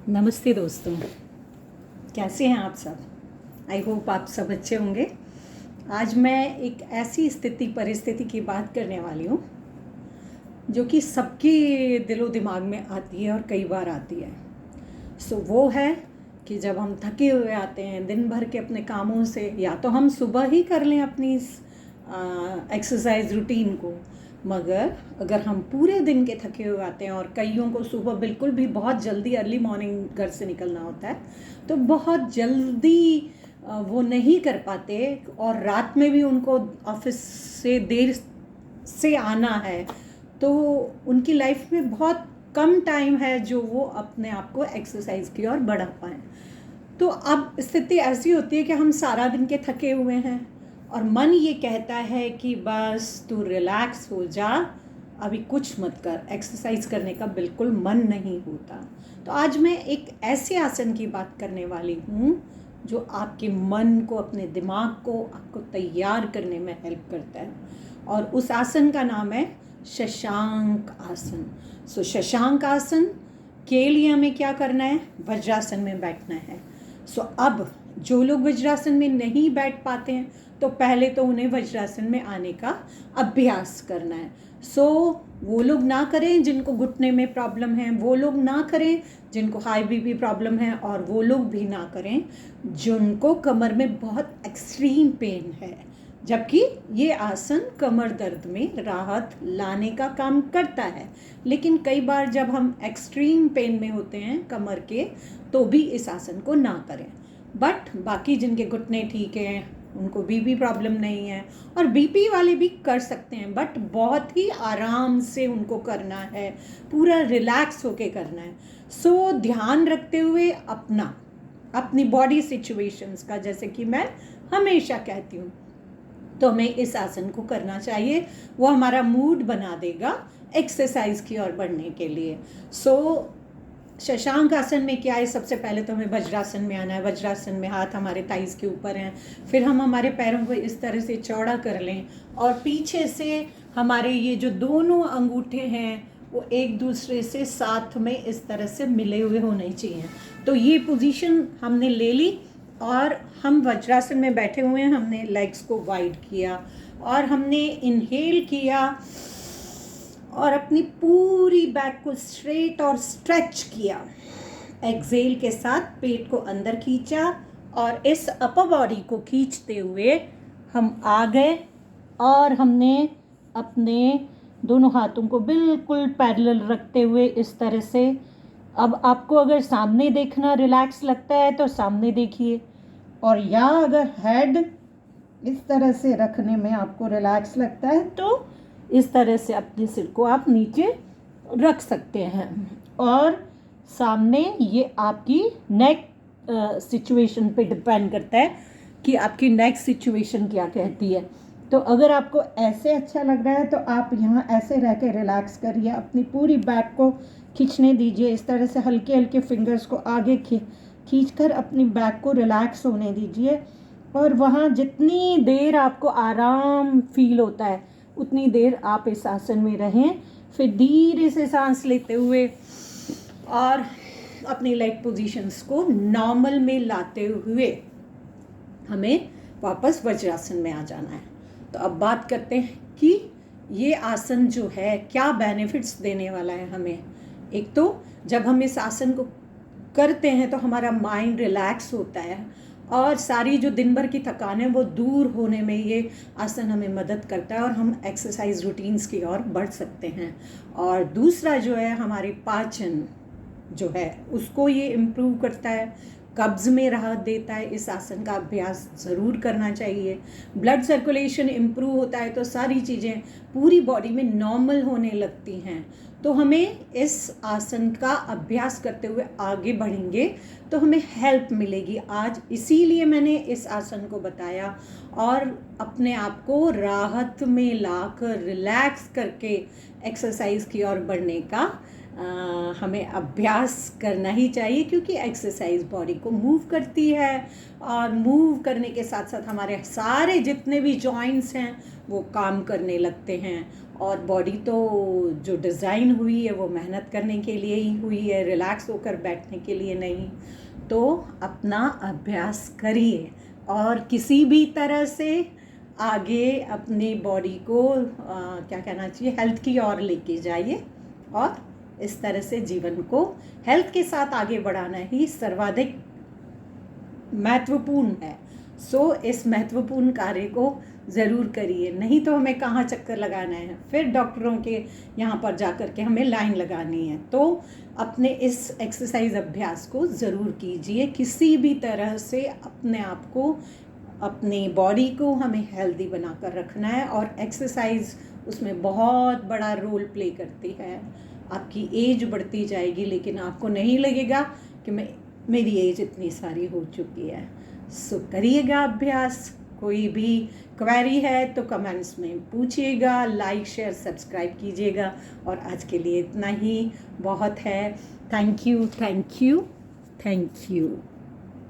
नमस्ते दोस्तों, कैसे हैं आप सब। आई होप आप सब अच्छे होंगे। आज मैं एक ऐसी परिस्थिति की बात करने वाली हूँ जो कि सबके दिलो दिमाग में आती है और कई बार आती है। वो है कि जब हम थके हुए आते हैं दिन भर के अपने कामों से, या तो हम सुबह ही कर लें अपनी इस एक्सरसाइज रूटीन को, मगर अगर हम पूरे दिन के थके हुए आते हैं और कईयों को सुबह बिल्कुल भी बहुत जल्दी अर्ली मॉर्निंग घर से निकलना होता है, तो बहुत जल्दी वो नहीं कर पाते और रात में भी उनको ऑफिस से देर से आना है, तो उनकी लाइफ में बहुत कम टाइम है जो वो अपने आप को एक्सरसाइज की ओर बढ़ा पाएँ। तो अब स्थिति ऐसी होती है कि हम सारा दिन के थके हुए हैं और मन ये कहता है कि बस तू रिलैक्स हो जा, अभी कुछ मत कर, एक्सरसाइज करने का बिल्कुल मन नहीं होता। तो आज मैं एक ऐसे आसन की बात करने वाली हूँ जो आपके मन को, अपने दिमाग को आपको तैयार करने में हेल्प करता है, और उस आसन का नाम है शशांक आसन। शशांक आसन के लिए हमें क्या करना है, वज्रासन में बैठना है। अब जो लोग वज्रासन में नहीं बैठ पाते हैं तो पहले तो उन्हें वज्रासन में आने का अभ्यास करना है। वो लोग ना करें जिनको घुटने में प्रॉब्लम है, वो लोग ना करें जिनको हाई बीपी प्रॉब्लम है, और वो लोग भी ना करें जिनको कमर में बहुत एक्सट्रीम पेन है। जबकि ये आसन कमर दर्द में राहत लाने का काम करता है, लेकिन कई बार जब हम एक्सट्रीम पेन में होते हैं कमर के, तो भी इस आसन को ना करें। बट बाकी जिनके घुटने ठीक हैं, उनको बीपी प्रॉब्लम नहीं है, और बीपी वाले भी कर सकते हैं, बट बहुत ही आराम से उनको करना है, पूरा रिलैक्स होके करना है। ध्यान रखते हुए अपनी बॉडी सिचुएशंस का, जैसे कि मैं हमेशा कहती हूँ, तो हमें इस आसन को करना चाहिए। वो हमारा मूड बना देगा एक्सरसाइज की ओर बढ़ने के लिए। शशांक आसन में क्या है, सबसे पहले तो हमें वज्रासन में आना है। वज्रासन में हाथ हमारे थाइस के ऊपर हैं, फिर हम हमारे पैरों को इस तरह से चौड़ा कर लें और पीछे से हमारे ये जो दोनों अंगूठे हैं वो एक दूसरे से साथ में इस तरह से मिले हुए होने चाहिए। तो ये पोजीशन हमने ले ली और हम वज्रासन में बैठे हुए हैं। हमने लेग्स को वाइड किया और हमने इनहेल किया और अपनी पूरी बैक को स्ट्रेट और स्ट्रेच किया। एक्सेल के साथ पेट को अंदर खींचा और इस अपर बॉडी को खींचते हुए हम आ गए और हमने अपने दोनों हाथों को बिल्कुल पैरेलल रखते हुए इस तरह से, अब आपको अगर सामने देखना रिलैक्स लगता है तो सामने देखिए, और या अगर हेड इस तरह से रखने में आपको रिलैक्स लगता है तो इस तरह से अपने सिर को आप नीचे रख सकते हैं। और सामने ये आपकी नेक सिचुएशन पे डिपेंड करता है कि आपकी नेक सिचुएशन क्या कहती है। तो अगर आपको ऐसे अच्छा लग रहा है तो आप यहाँ ऐसे रह के रिलैक्स करिए, अपनी पूरी बैक को खींचने दीजिए, इस तरह से हल्के हल्के फिंगर्स को आगे खींचकर अपनी बैक को रिलैक्स होने दीजिए। और वहाँ जितनी देर आपको आराम फील होता है उतनी देर आप इस आसन में रहें। फिर धीरे से सांस लेते हुए और अपनी लेग पोजीशंस को नॉर्मल में लाते हुए हमें वापस वज्रासन में आ जाना है। तो अब बात करते हैं कि ये आसन जो है क्या बेनिफिट्स देने वाला है हमें। एक तो जब हम इस आसन को करते हैं तो हमारा माइंड रिलैक्स होता है और सारी जो दिन भर की थकान है वो दूर होने में ये आसन हमें मदद करता है और हम एक्सरसाइज रूटीन्स की ओर बढ़ सकते हैं। और दूसरा जो है, हमारी पाचन जो है उसको ये इम्प्रूव करता है, कब्ज़ में राहत देता है। इस आसन का अभ्यास ज़रूर करना चाहिए। ब्लड सर्कुलेशन इम्प्रूव होता है तो सारी चीज़ें पूरी बॉडी में नॉर्मल होने लगती हैं। तो हमें इस आसन का अभ्यास करते हुए आगे बढ़ेंगे तो हमें हेल्प मिलेगी। आज इसीलिए मैंने इस आसन को बताया और अपने आप को राहत में लाकर रिलैक्स करके एक्सरसाइज की ओर बढ़ने का हमें अभ्यास करना ही चाहिए, क्योंकि एक्सरसाइज बॉडी को मूव करती है और मूव करने के साथ साथ हमारे सारे जितने भी जॉइंट्स हैं वो काम करने लगते हैं और बॉडी तो जो डिज़ाइन हुई है वो मेहनत करने के लिए ही हुई है, रिलैक्स होकर बैठने के लिए नहीं। तो अपना अभ्यास करिए और किसी भी तरह से आगे अपनी बॉडी को क्या कहना चाहिए, हेल्थ की ओर लेके जाइए और इस तरह से जीवन को हेल्थ के साथ आगे बढ़ाना ही सर्वाधिक महत्वपूर्ण है। सो इस महत्वपूर्ण कार्य को ज़रूर करिए, नहीं तो हमें कहाँ चक्कर लगाना है, फिर डॉक्टरों के यहाँ पर जा कर के हमें लाइन लगानी है। तो अपने इस एक्सरसाइज अभ्यास को ज़रूर कीजिए। किसी भी तरह से अपने आप को, अपनी बॉडी को हमें हेल्दी बनाकर रखना है और एक्सरसाइज उसमें बहुत बड़ा रोल प्ले करती है। आपकी एज बढ़ती जाएगी लेकिन आपको नहीं लगेगा कि मेरी एज इतनी सारी हो चुकी है। सो करिएगा अभ्यास। कोई भी क्वेरी है तो कमेंट्स में पूछिएगा, लाइक शेयर सब्सक्राइब कीजिएगा। और आज के लिए इतना ही बहुत है। Thank you, thank you, thank you.